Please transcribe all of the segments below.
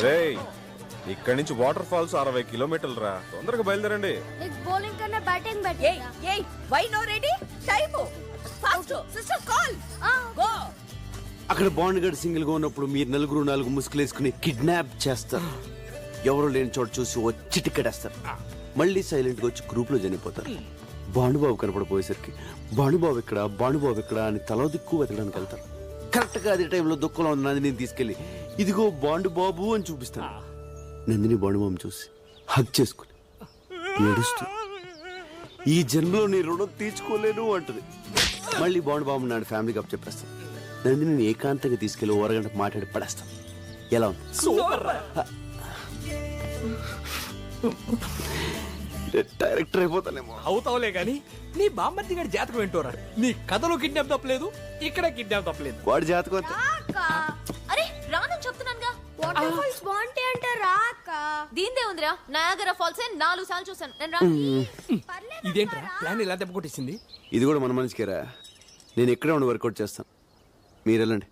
రేయ్, ఇక్కడి నుంచి వాటర్ ఫాల్స్ 60 కిలోమీటర్లు రా. తొందరగా బయలుదేరండి. బౌలింగ్ కన్నా batting better. Why no ready time fast sister call go. అక్కడ బాండ్ గడ్ సింగిల్ గా ఉన్నప్పుడు మీరు నలుగురు 4 ముసుగులేసుకుని కిడ్నాప్ చేస్తారు. ఎవరు లేని చోట చూసి వచ్చి టికెటేస్తారు. మళ్ళీ సైలెంట్ గా వచ్చి గ్రూప్ లో చనిపోతారు. భానుబాబు కనపడిపోయేసరికి భానుబాబు ఇక్కడ అని తలో దిక్కు వెతకడానికి వెళ్తారు. కరెక్ట్ గా అదే టైంలో దుఃఖంలో ఉన్న నందిని తీసుకెళ్లి ఇదిగో బాండుబాబు అని చూపిస్తాను. నందిని బాండుబాబు చూసి హగ్ చేసుకుని ఏడుస్తూ ఈ జన్మలో నీ రుణం తీర్చుకోలేను అంటది. మళ్ళీ బాండుబాబు నాడు ఫ్యామిలీకి అప్ చెప్పేస్తాను. నందిని ఏకాంతంగా తీసుకెళ్లి ఓరగంట మాట్లాడి పడేస్తాను. ఎలా ఉంది? డైరెక్టర్ అయిపోతానేమో. అవుతావులే గాని నీ బామ్మర్ది గారి జాతకం ఏంటోరా. నీ కథలో కిడ్నాప్ తప్పలేదు, ఇక్కడ కిడ్నాప్ తప్పలేదు. వాడి జాతకం అంతే. అరే రానని చెప్తున్నానుగా. వాటర్ ఫాల్స్ బాగుంటాయి అంటే రాక. దీందే ఉందిరా. నయాగరా ఫాల్స్ 4 సార్లు చూసాను నేను రా. ఇదేంట్రా ప్లాన్ ఇలా దెబ్బ కొట్టేసింది? ఇది కూడా మన మనిషికేరా. నేను ఎక్కడే ఉండి వర్కౌట్ చేస్తాను, మీరు వెళ్ళండి.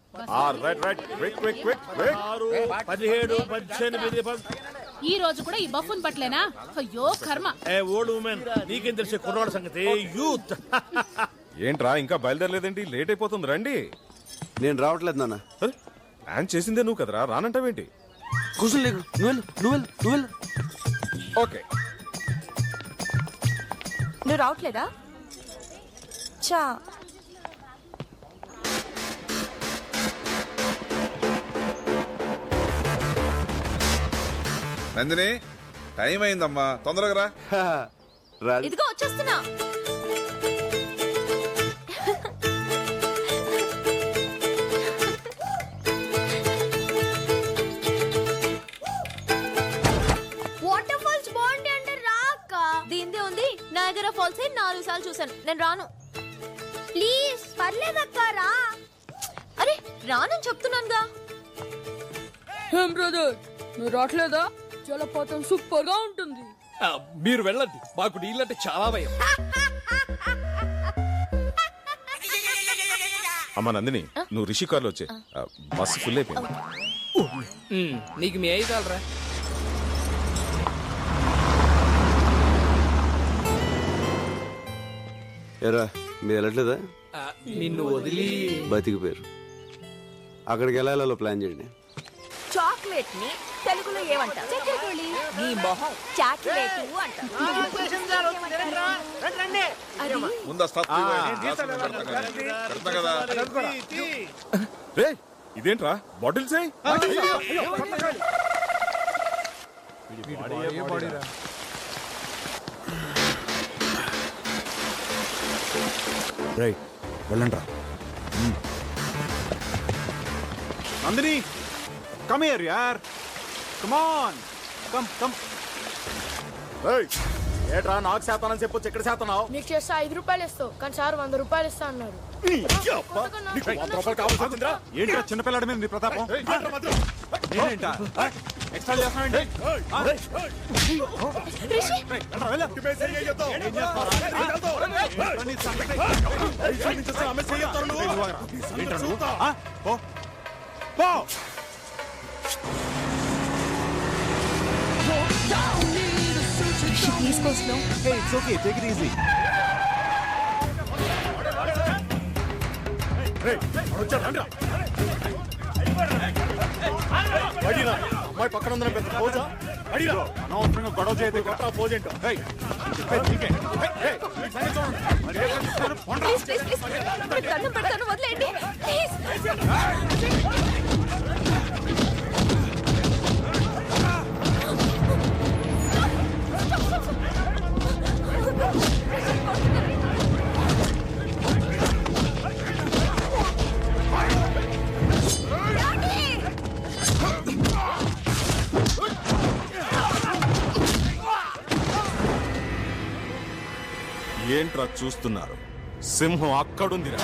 17, 18. ఈ రోజు కూడా ఈ బఫూన్ పట్లేనా? అయ్యో కర్మ. ఓల్డ్ ఉమెన్ నీకేం తెలిసే కుర్రాడు సంగతి. యూత్ ఏంట్రా ఇంకా బయలుదేరలేదేంటి? లేట్ అయిపోతుంది, రండి. నేను రావట్లేదు నాన్న. ప్లాన్ చేసిందే నువ్వు కదరా, రానంటావేంటి? కూర్చొని లేకు. నువ్వు వెళ్ళు. ఓకే. నువ్వు రావట్లేదా? చా నందిని టైం అయిందమ్మా, తొందరగా రా. రాదు. ఇదిగో వచ్చేస్తున్నా. వాటర్ ఫాల్స్ బాగుంటాయి అంటే రాక. దీందే ఉంది. నయాగరా ఫాల్స్ 4 సార్లు చూసాను నేను రాను. ప్లీజ్ పర్లేదక్క రా. అరే రానని చెప్తున్నానుగా. ఏం బ్రదర్ నువ్వు రావట్లేదా? జలపాతం సూపర్ గా ఉంటుంది. మీరు వెళ్ళండి, మాకు నీళ్ళంటే చాలా భయం. అమ్మా నందిని, నువ్వు రిషి కార్లో వచ్చే. బస్సు ఫుల్ అయిపోయింది. నీకు మీ అయ్యి చాలరా. ఎరా మీరు వెళ్ళట్లేదా? నిన్ను వదిలి బతికిపోయారు. అక్కడికి వెళ్ళాలో ప్లాన్ చేయండి. చాక్లెట్ ని తెలుగులో ఏమంటారు? నీ మొహం చాక్లెట్ అంటారు. ముందు కదా. రే ఇదేంట్రా బాటిల్స్? రైట్ వెళ్ళండ్రా. Nandini come here yaar, come on, come. ఏట్రా నాకు శాతానని చెప్పొచ్చు, ఎక్కడ శాతనావు? నీకు చేస్తే 5 రూపాయలు ఇస్తావు కానీ సార్ 100 రూపాయలు ఇస్తా అన్నారు. ఏంట్రా చిన్నపిల్లాడి మీద నీ ప్రతాపం? నేనేంటా ఎక్స్ట్రా చేస్తానండి? Please go slow. Hey, it's okay. Take it easy. Hey, అమ్మాయి పక్కన ఉందని పెద్ద పోజా? అనవసరంగా గొడవ చేయదు. కొత్త పోజ్ ఏంటో. దండం పెడతాను వదిలేండి ప్లీజ్. ఏంట్రా చూస్తున్నారు? సింహం అక్కడుందిరా.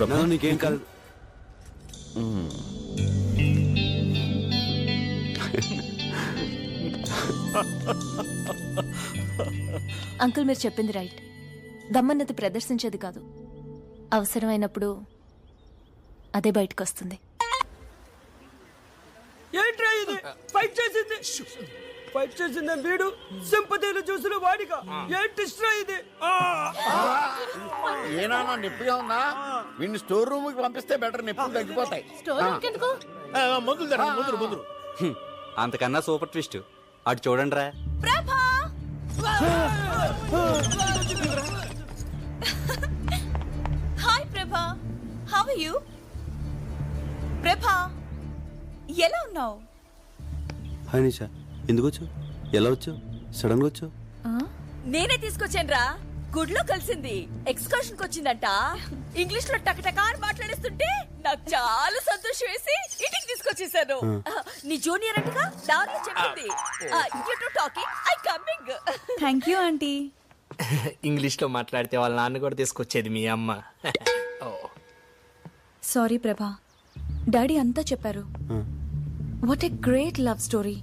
నాన్న, నీకేం కాదు. అంకుల్ మీరు చెప్పింది రైట్. దమ్మన్నది ప్రదర్శించేది కాదు, అవసరమైనప్పుడు అదే బయటకు వస్తుంది. ఏంట్రా ఇది? ఫైట్ చేసింది వీడు, సింపతిలు చూసిన వాడిగా. ఏంటి ఇష్టం ఇది? ఏనా నొప్పిగా ఉందా? వీడిని స్టోర్ రూమ్ కి పంపిస్తే బెటర్, నొప్పులు తగ్గిపోతాయి. స్టోర్ ఎందుకు? మందులు తరా, మందులు. అంతకన్నా సూపర్ ట్విస్ట్ అటు చూడండి రా. ప్రభా! హాయ్ ప్రభా, హౌ ఆర్ యు? ప్రభా, ఎలా ఉన్నావు? హాయ్ నిషా, ఎందుకు వచ్చావు? ఎలా వచ్చావు? సడన్ గా వచ్చావు? నేనే తీసుకొచ్చాను రా. గుడ్లో కలిసింది, ఎక్స్కర్షన్ కి వచ్చిందంట. ఇంగ్లీష్ లో టకటకా అని మాట్లాడేస్తుంటే నాకు చాలా సంతోషం వేసి ఇంటికి తీసుకొచ్చేసాను. నీ జూనియర్ అంటగా దారిలో చెప్పింది. You to talking, I coming. Thank you aunty. English లో మాట్లాడితే వాళ్ళ నాన్న కూడా తీసుకొచ్చేది మీ అమ్మ. సారీ ప్రభా, డాడీ అంతా చెప్పారు. What a great love story.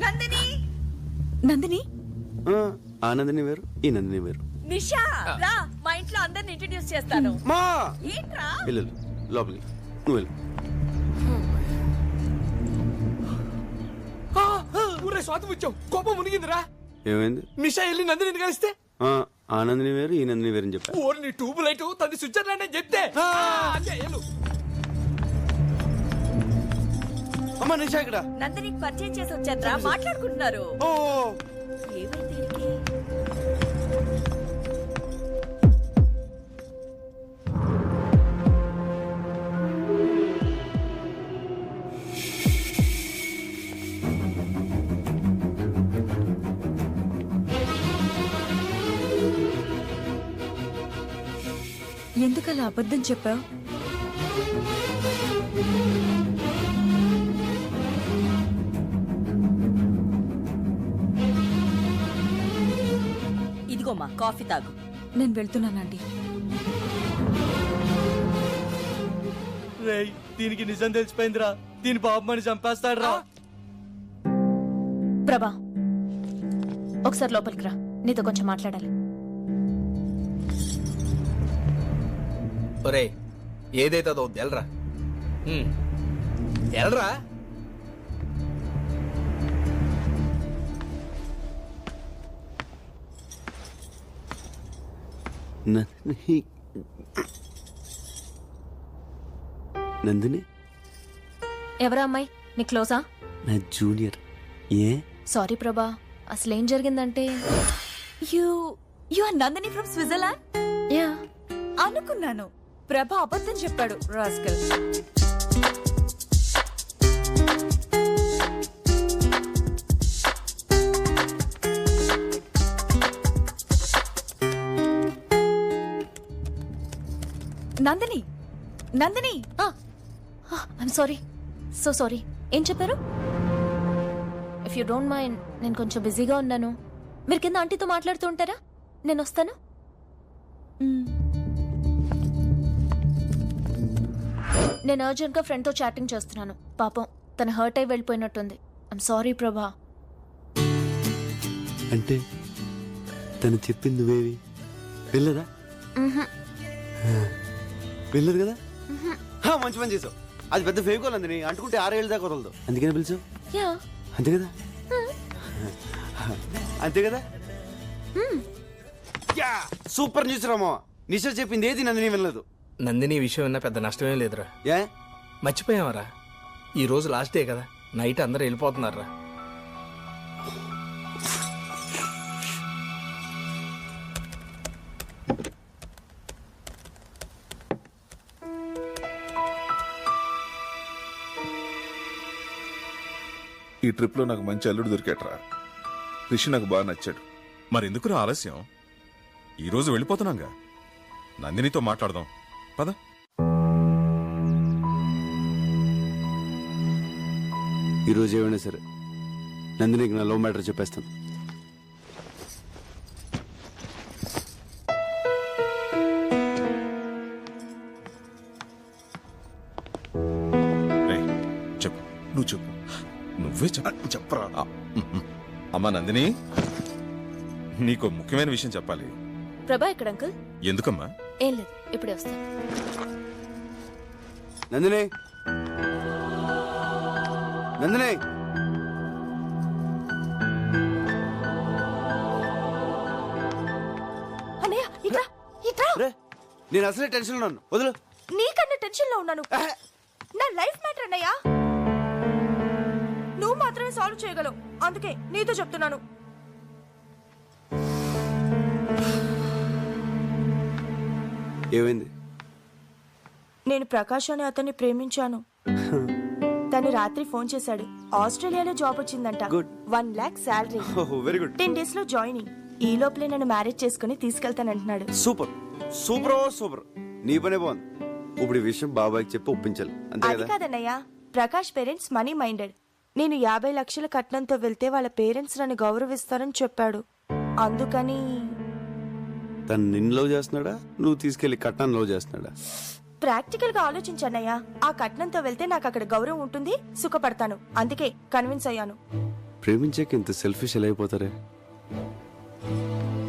Nandini, Nandini, Anandini వేరు, ఈ నందిని వేరు. నిషా రా, మా ఇంట్లో అందరిని ఇంట్రడ్యూస్ చేస్తాను. మా ఏంట్రా? వెళ్ళు లోపలికి, నువ్వు వెళ్ళు. ఊరే స్వాతం వచ్చావు, కోపం మునిగిందిరా. ఏమైంది? నిషా వెళ్ళి నందిని కలిస్తే ఆనందిని వేరు, ఈ నందిని వేరు అని చెప్పా. ఓరి నీ ట్యూబ్ లైట్ తది స్విట్జర్లాండ్ అని చెప్తే. అంతే, వెళ్ళు. అమ్మా నిషా ఇక్కడ. నందినికి పరిచయం చేసి వచ్చారా, మాట్లాడుకుంటున్నారు. ఓ ఏమైంది వీడికి? ఎందుకలా అబద్ధం చెప్పావు? ఇదిగోమ్మా, కాఫీ తాగు. నేను వెళ్తున్నానండి. రేయ్, దీనికి నిజం తెలిసిపోయిందిరా. దీని బాబుమని చంపేస్తాడు రా. ప్రభా, ఒకసారి లోపలికి రా, నీతో కొంచెం మాట్లాడాలి. ఒరే, ఏదైతే అదో ఎల్రా, ఎల్రా. నందిని ఎవరా అమ్మాయి? నీ క్లోజా? నా జూనియర్. ఏ? సారీ ప్రభా, అసలేం జరిగిందంటే you are Nandini from Switzerland? Yeah, అనుకున్నాను. ప్రభా అబద్ధం చెప్పాడు, rascal. Nandini, Nandini. I'm sorry, so sorry. ఏం చెప్పారు? ఇఫ్ యూ డోంట్ మైండ్, నేను కొంచెం బిజీగా ఉన్నాను. మీరు కింద ఆంటీతో మాట్లాడుతూ ఉంటారా? నేను వస్తాను. నేను అర్జెంట్గా ఫ్రెండ్తో చాటింగ్ చేస్తున్నాను. పాపం తను హర్ట్ అయి వెళ్ళిపోయినట్టుంది. ఐమ్ సారీ ప్రభా. అంటే తను చెప్పింది నువ్వేవి వెళ్ళదా? వెళ్ళదు కదా? మంచి పని చేసావు. అది పెద్ద ఫేకోల్ అందని అంటుకుంటే 6 ఏళ్ళ దాకా వదలదు. అందుకని పిలిచావు. యా, అంతే కదా? అంతే కదా? సూపర్ న్యూస్ రామో. నిషా చెప్పింది ఏది నందిని వినలేదు. నందిని విషయం విన్నా పెద్ద నష్టమే లేదురా. ఏ మర్చిపోయావరా, ఈ రోజు లాస్ట్ డే కదా, నైట్ అందరూ వెళ్ళిపోతున్నారా. ఈ ట్రిప్ లో నాకు మంచి అల్లుడు దొరికేట్రా. రిషి నాకు బాగా నచ్చాడు. మరెందుకు ఆలస్యం? ఈ రోజు వెళ్ళిపోతున్నాగా. నందినితో మాట్లాడదాం పద. ఈరోజు ఏమైనా సరే నందినికి నా లవ్ మ్యాటర్ చెప్పేస్తాను. నువ్వు చెప్పు. నువ్వే చెప్పరా. అమ్మా నందిని, నీకు ముఖ్యమైన విషయం చెప్పాలి. ప్రభా ఎక్కడ అంకుల్? ఎందుకమ్మా? ఏం లేదు, ఇప్పుడే వస్తాను. నందిని, నందిని, అన్నయ్య ఇట్రా ఇట్రా. రే, నేను అసలే టెన్షన్ ఉన్నాను, వదులు. నీకన్నా టెన్షన్ లో ఉన్నాను. నా లైఫ్ మ్యాటర్ అన్నయ్య. నువ్వు మాత్రమే సాల్వ్ చేయగలవు, అందుకే నీతో చెప్తున్నాను. ఏమైంది? నేను ప్రకాష్ అనే అతన్ని ప్రేమించాను. తను రాత్రి ఫోన్ చేశాడు. ఆస్ట్రేలియాలో జాబ్ వచ్చిందంట. Good. 1 lakh salary. Very good. 10 days లో జాయినింగ్. ఈ లోపలే నన్ను మ్యారేజ్ చేసుకుని తీసుకెళ్తానంటున్నాడు. Super super super. నీ పనే బాగుంది. ఇప్పుడు ఈ విషయం బాబాయ్కి చెప్పి ఒప్పించాలి, అంతే అది కదా? కాదన్నయ్య, ప్రకాష్ పేరెంట్స్ మనీ మైండెడ్. నేను 50 లక్షల కట్నంతో వెళ్తే వాళ్ళ పేరెంట్స్ నన్ను గౌరవిస్తారని చెప్పాడు. అందుకని తను నిన్ను లవ్ చేస్తున్నాడా, నువ్వు తీసుకెళ్లి కట్నాన్ని లవ్ చేస్తున్నాడా? ప్రాక్టికల్ గా ఆలోచించన్నయ్య. ఆ కట్నంతో వెళ్తే నాకు అక్కడ గౌరవం ఉంటుంది, సుఖపడతాను. అందుకే కన్విన్స్ అయ్యాను. ప్రేమించాక ఇంత సెల్ఫిష్ ఎలా అయిపోతారే?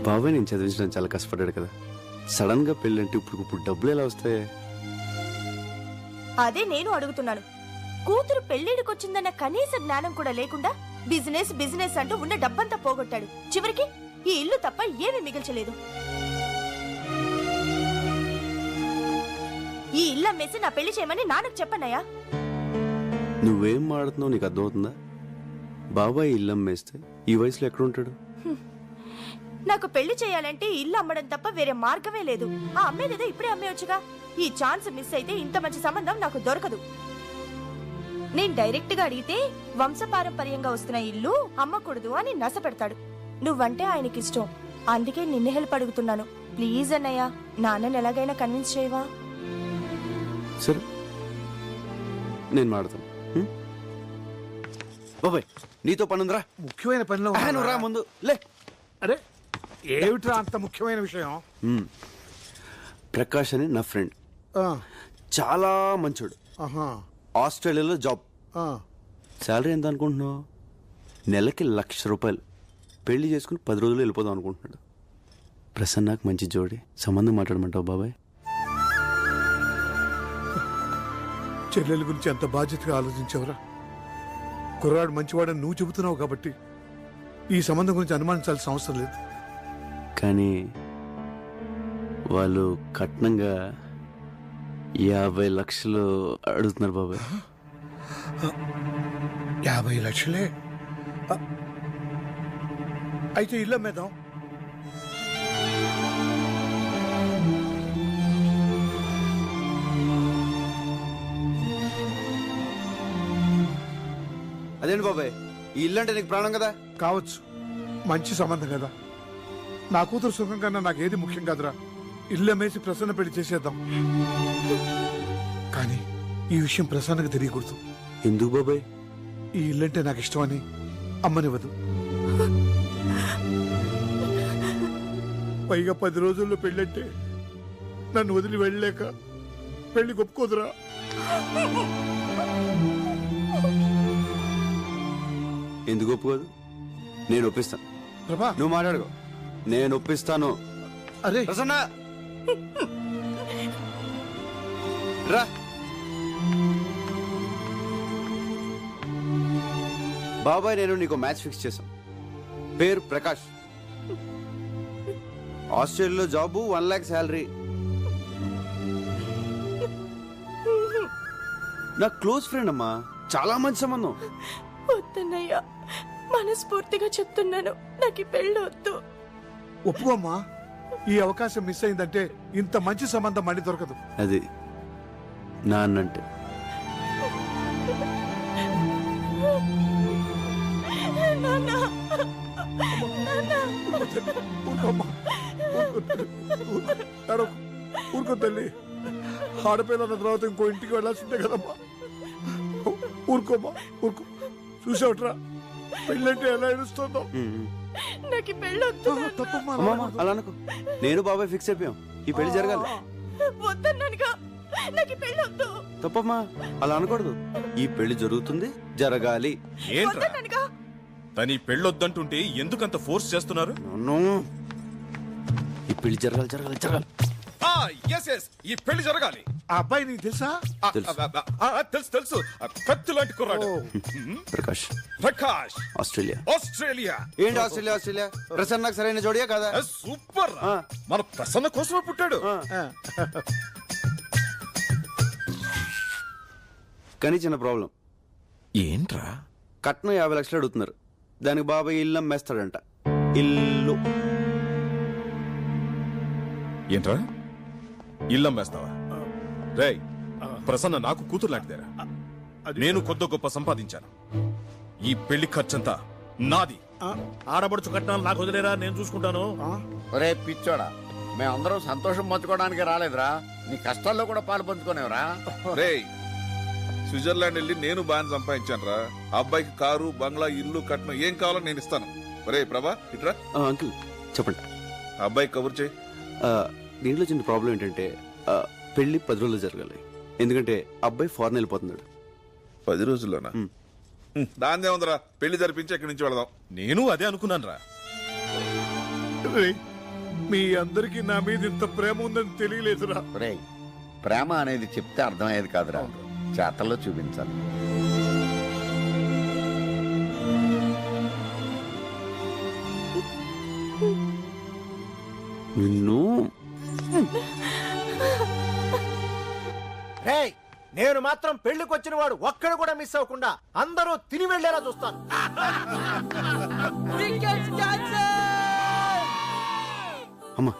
బాబాయ్ నేను చదివించడం చాలా కష్టపడ్డాడు కదా. సడన్ గా పెళ్ళంటే ఇప్పుడు డబ్బులు ఎలా వస్తాయి? అదే నేను అడుగుతున్నాను. కూతురు పెళ్లిడికొచ్చిందన్న కనీస జ్ఞానం కూడా లేకుండా బిజినెస్ బిజినెస్ అంటూ ఉన్న డబ్బంతా పోగొట్టాడు. చివరికి ఈ ఇల్లు తప్ప ఏమీ మిగిల్చలేదు. ఈ ఇల్లు అమ్మేసి నా పెళ్లి చేయమని నాన్నకు చెప్పన్నయ్యా. నువ్వేం మాడుతున్నావు నీకు అర్థమవుతుందా? బాబాయ్ ఇల్లు అమ్మేస్తే ఈ వయసులో ఎక్కడుంటాడు? నాకు పెళ్లి చేయాలంటే ఇల్లు అమ్మడం తప్ప వేరే మార్గమే లేదు. ఆ అమ్మేదేదో ఇప్పుడే అమ్మేయొచ్చుగా. ఈ ఛాన్స్ మిస్ అయితే ఇంత మంచి సంబంధం నాకు దొరకదు. నేను డైరెక్ట్ గా అడిగితే వంశపారంపర్యంగా వస్తున్న ఇల్లు అమ్మకూడదు అని నస పెడతాడు. నువ్వంటే ఆయనకి ఇష్టం, అందుకే నిన్ను హెల్ప్ అడుగుతున్నాను. ప్లీజ్ అన్నయ్య, నాన్నని ఎలాగైనా కన్విన్స్ చేయవా? సరే, నేను మాడతాను. బాబాయ్ నీతో పనుందిరా. ముఖ్యమైన పనిలో నువ్వు రా ముందు లే. అరే ఏమిట్రా అంత ముఖ్యమైన విషయం? ప్రకాష్ అని నా ఫ్రెండ్, చాలా మంచోడు. ఆస్ట్రేలియాలో జాబ్. శాలరీ ఎంత అనుకుంటున్నావు? నెలకి ₹1,00,000. పెళ్లి చేసుకుని 10 రోజులు వెళ్ళిపోదాం అనుకుంటున్నాడు. ప్రసన్నకు మంచి జోడి, సంబంధం మాట్లాడమంటావు బాబాయ్? చెల్లెల గురించి అంత బాధ్యతగా ఆలోచించవరా? కుర్రాడు మంచివాడని నువ్వు చెబుతున్నావు కాబట్టి ఈ సంబంధం గురించి అనుమానించాల్సిన అవసరం లేదు. కానీ వాళ్ళు కట్నంగా 50 లక్షలు అడుగుతున్నారు బాబాయ్. 50 లక్షలే? అయితే ఇల్లు అమ్మేద్దాం. అదేంటి బాబాయ్, ఈ ఇల్లు అంటే నీకు ప్రాణం కదా? కావచ్చు, మంచి సంబంధం కదా. నా కూతురు సుఖం కన్నా నాకేది ముఖ్యం కాదురా. ఇల్లు అమ్మేసి ప్రసన్న పెళ్లి చేసేద్దాం. కానీ ఈ విషయం ప్రసన్నకు తెలియకూడదు. ఎందుకు బాబాయ్? ఈ ఇల్లంటే నాకు ఇష్టమని అమ్మనివ్వదు. పైగా 10 రోజుల్లో పెళ్ళంటే నన్ను వదిలి వెళ్ళలేక పెళ్లి ఒప్పుకోదురా. ఎందుకు ఒప్పుకోదు? నేను ఒప్పిస్తాను. ప్రభా నువ్వు మాట్లాడుకో, నేను ఒప్పిస్తాను. అరే ప్రసన్న రా. బాబాయ్ నేను నీకు మ్యాచ్ ఫిక్స్ చేశాం. పేరు ప్రకాష్, ఆస్ట్రేలియాలో జాబు, 1 lakh శాలరీ. నా క్లోజ్ ఫ్రెండ్ అమ్మా, చాలా మంచి సంబంధం. వద్దన్నయ్య, మనస్ఫూర్తిగా చెప్తున్నాను, నాకు ఈ పెళ్లి వద్దు. ఒప్పుకోమ్మా. ఈ అవకాశం మిస్ అయిందంటే ఇంత మంచి సంబంధం మళ్ళీ దొరకదు. అది నాన్నంటే. ఊరుకో తల్లి. ఆడపిల్ల తర్వాత ఇంకో ఇంటికి వెళ్ళాల్సిందే కదమ్మా. ఊరుకోమ్మా, ఊరుకో. చూసావట్రా పెళ్ళంటే ఎలా ఏడుస్తుందో. నాకు ఈ పెళ్లి వద్దు. తప్పమ్మా, అలా అనుకో. నేను బాబాయ్ ఫిక్స్ అయిపోయాం, ఈ పెళ్లి జరగాలి. వద్దన్నానుగా. నాకు ఈ పెళ్లి వద్దు. తప్పమ్మా, అలా అనకూడదు. ఈ పెళ్లి జరుగుతుంది, జరగాలి. ఏంట్రా వద్దన్నానుగా. తను ఈ పెళ్ళొద్దంటుంటే ఎందుకంత ఫోర్స్ చేస్తున్నారు? నన్ను ఈ పెళ్లి జరగాలి, జరగాలి, జరగాలి. ఈ పెళ్లి జరగాలి. ఆ అబ్బాయి నీకు తెలుసా? తెలుసు తెలుసు, కత్తి లాంటి కుర్రాడు. ప్రకాష్, ప్రకాష్, ఆస్ట్రేలియా. ఆస్ట్రేలియా. ఏంటి ఆస్ట్రేలియా? ఆస్ట్రేలియా ప్రసన్నకు సరైన జోడియా కదా? సూపర్. మన ప్రసన్న కోసమే పుట్టాడు. కానీ చిన్న ప్రాబ్లం. ఏంట్రా? కట్నం 50 లక్షలు అడుగుతున్నారు. దానికి బాబాయ్ ఇల్లు అమ్మేస్తాడంట. ఇల్లు. ఏంట్రా ఇల్లు అమ్మేస్తావా? రేయ్, ప్రసన్న నాకు కూతురు లాంటిదేరా. నేను కొద్ది గొప్ప సంపాదించాను. ఈ పెళ్లి ఖర్చంతా నాది. ఆడబడుచు కట్నాలు నాకు వదిలేరా, నేను చూసుకుంటాను. ఒరే పిచ్చోడా, మేమందరం సంతోషం పంచుకోవడానికి రాలేదురా, నీ కష్టాల్లో కూడా పాలు పంచుకోనేవరా. రేయ్, స్విట్జర్లాండ్ వెళ్ళి నేను బాగా సంపాదించాను రా. అబ్బాయికి కారు, బంగ్లా, ఇల్లు, కట్నం ఏం కావాలో నేను ఇస్తాను. రే ప్రభా, ఇట్రా. అంకుల్ చెప్పండి. అబ్బాయి కబుర్ చేయి. దీంట్లో చిన్న ప్రాబ్లం ఏంటంటే పెళ్లి 10 రోజులు జరగాలి. ఎందుకంటే అబ్బాయి ఫారెన్ వెళ్ళిపోతున్నాడు. 10 రోజుల్లోనా? దాందే ఉందిరా, పెళ్లి జరిపించి ఇక్కడి నుంచి వెళదాం. నేను అదే అనుకున్నాను రా. మీ అందరికి నా మీద ఇంత ప్రేమ ఉందని తెలియలేదురా. ఒరే, ప్రేమ అనేది చెప్తే అర్థమయ్యేది కాదురా, చేతల్లో చూపించాలి. నిన్ను రేయ్, నేను మాత్రం పెళ్లికి వచ్చిన వాడు ఒక్కడు కూడా మిస్ అవ్వకుండా అందరూ తిని వెళ్లేలా చూస్తాను. అమ్మా